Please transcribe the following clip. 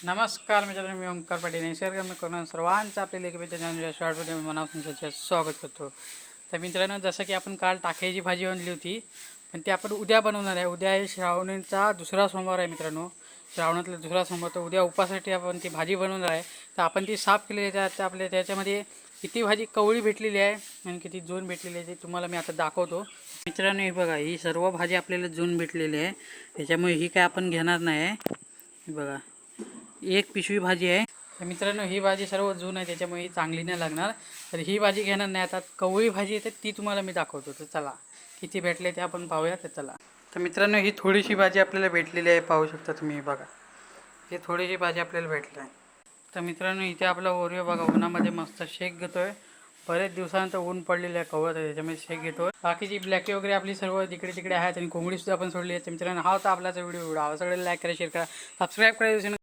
नमस्कार मित्रांनो, मी ओंकार पाटील निसर्ग करून सर्वांचं आपल्या लेखीच्या शॉर्ट व्हिडिओ मनापासून स्वागत करतो. तर मित्रांनो, जसं की आपण काल टाक्याची भाजी आणली होती, पण ती आपण उद्या बनवणार आहे. उद्या आहे श्रावणीचा दुसरा सोमवार आहे मित्रांनो. श्रावणातला दुसरा सोमवार, तर उद्या उपासाठी आपण ती भाजी बनवणार आहे. तर आपण ती साफ केलेली आहे. तर आपल्या त्याच्यामध्ये किती भाजी कवळी भेटलेली आहे आणि किती जून भेटलेली आहे ते तुम्हाला मी आता दाखवतो. मित्रांनो, हे बघा, ही सर्व भाजी आपल्याला जून भेटलेली आहे. त्याच्यामुळे ही काय आपण घेणार नाही आहे. हे बघा, एक पिशवी भाजी आहे. तर मित्रांनो, ही भाजी सर्व जून आहे, त्याच्यामुळे ही चांगली नाही लागणार. तर ही भाजी घेणार नाही. आता कवळी भाजी येते ती तुम्हाला मी दाखवतो. तर चला, किती भेटले ते आपण पाहूया. तर चला. तर मित्रांनो, ही थोडीशी भाजी आपल्याला भेटलेली आहे, पाहू शकता तुम्ही. बघा, ही थोडीशी भाजी आपल्याला भेटली आहे. तर मित्रांनो, इथे आपला ओरिओ बघा उन्हामध्ये मस्त शेक घेतोय. बरेच दिवसानंतर ऊन पडलेलं आहे, कवळत आहे, त्याच्यामध्ये शेक घेतो. बाकीची ब्लॅकी वगैरे आपली सर्व तिकडे तिकडे आहेत आणि कोंबडी सुद्धा आपण सोडली आहे. तर मित्रांनो, हा होता आपलाचा व्हिडिओ. सगळे लाईक करा, शेअर करा, सबस्क्राईब करा.